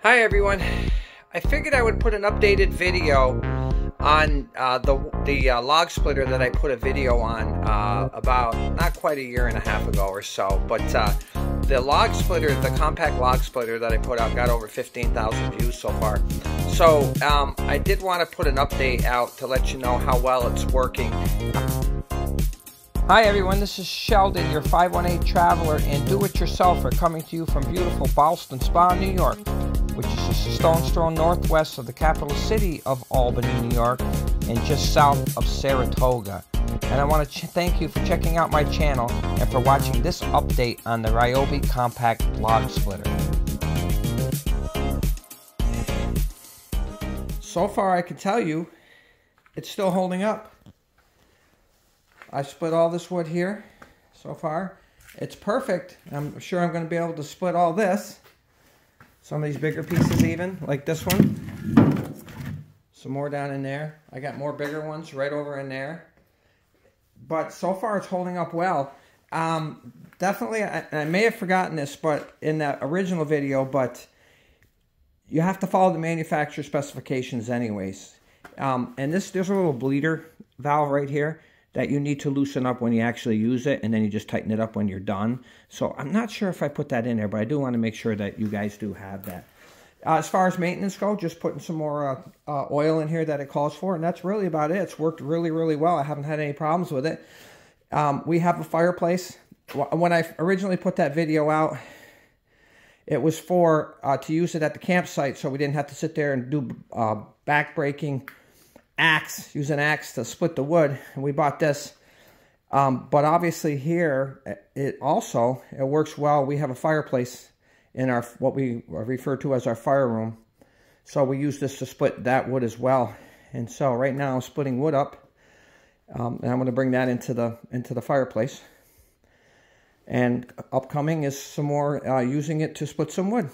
Hi everyone. I figured I would put an updated video on the log splitter that I put a video on about not quite a year and a half ago or so. But the log splitter, the compact log splitter that I put out, got over 15,000 views so far. So I did want to put an update out to let you know how well it's working. Hi everyone, this is Sheldon, your 518 traveler and do-it-yourselfer, coming to you from beautiful Ballston Spa, New York, which is just a stone's throw northwest of the capital city of Albany, New York, and just south of Saratoga. And I want to thank you for checking out my channel and for watching this update on the Ryobi Compact log splitter. So far I can tell you, it's still holding up. I split all this wood here so far. It's perfect. I'm sure I'm going to be able to split all this. Some of these bigger pieces even, like this one. Some more down in there. I got more bigger ones right over in there. But so far it's holding up well. Definitely, I may have forgotten this but in that original video, but you have to follow the manufacturer specifications anyways. And there's a little bleeder valve right here that you need to loosen up when you actually use it, and then you just tighten it up when you're done. So I'm not sure if I put that in there, but I do want to make sure that you guys do have that. As far as maintenance go, just putting some more oil in here that it calls for, and that's really about it. It's worked really, really well. I haven't had any problems with it. We have a fireplace. When I originally put that video out, it was for to use it at the campsite, so we didn't have to sit there and do back-breaking use an axe to split the wood, and we bought this. But obviously here, it works well. We have a fireplace in our, what we refer to as our fire room. So we use this to split that wood as well. And so right now I'm splitting wood up, and I'm going to bring that into the fireplace. And upcoming is some more using it to split some wood.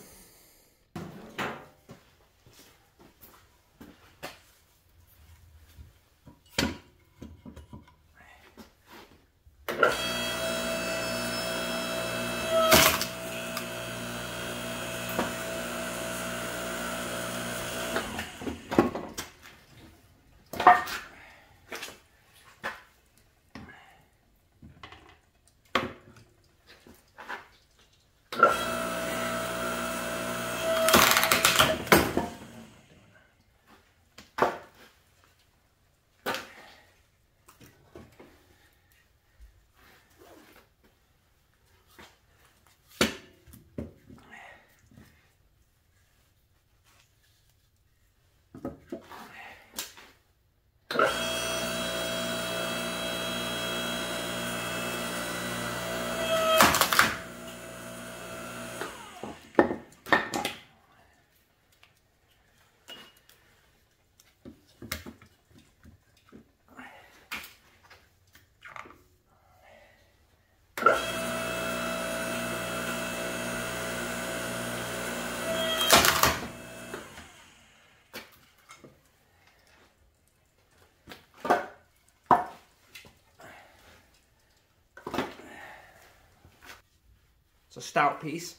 It's a stout piece.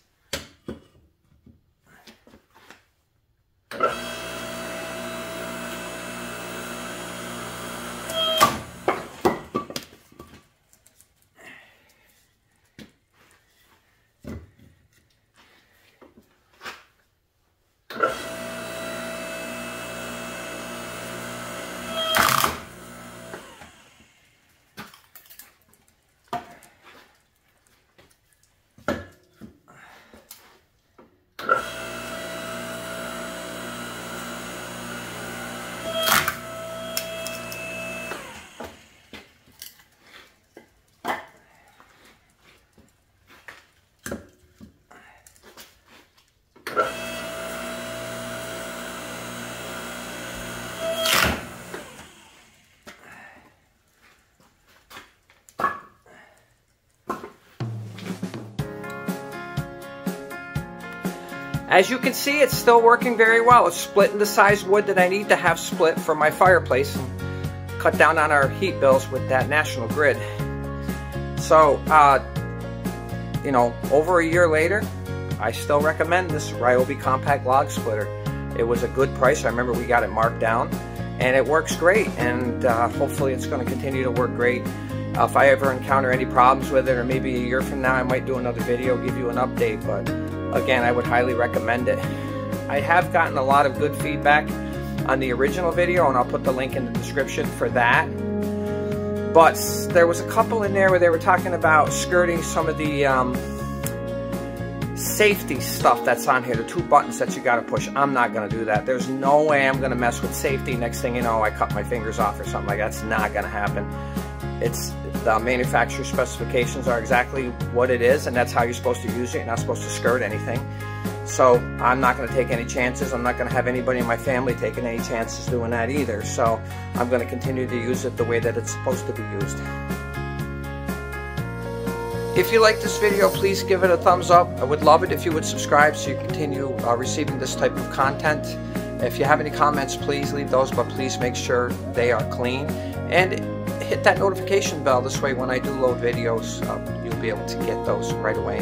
As you can see, it's still working very well. It's splitting the size wood that I need to have split for my fireplace and cut down on our heat bills with that National Grid. So, you know, over a year later, I still recommend this Ryobi Compact Log Splitter. It was a good price. I remember we got it marked down, and it works great, and hopefully it's going to continue to work great. If I ever encounter any problems with it, or maybe a year from now I might do another video, give you an update, but again, I would highly recommend it. I have gotten a lot of good feedback on the original video, and I'll put the link in the description for that. But there was a couple in there where they were talking about skirting some of the safety stuff that's on here, the 2 buttons that you got to push. I'm not going to do that. There's no way I'm going to mess with safety. Next thing you know, I cut my fingers off or something like that. That's not going to happen. It's the manufacturer specifications are exactly what it is, and that's how you're supposed to use it. You're not supposed to skirt anything. So I'm not going to take any chances. I'm not going to have anybody in my family taking any chances doing that either. So I'm going to continue to use it the way that it's supposed to be used. If you like this video, please give it a thumbs up. I would love it if you would subscribe so you continue receiving this type of content. If you have any comments, please leave those, but please make sure they are clean. And hit that notification bell. This way when I do load videos, you'll be able to get those right away.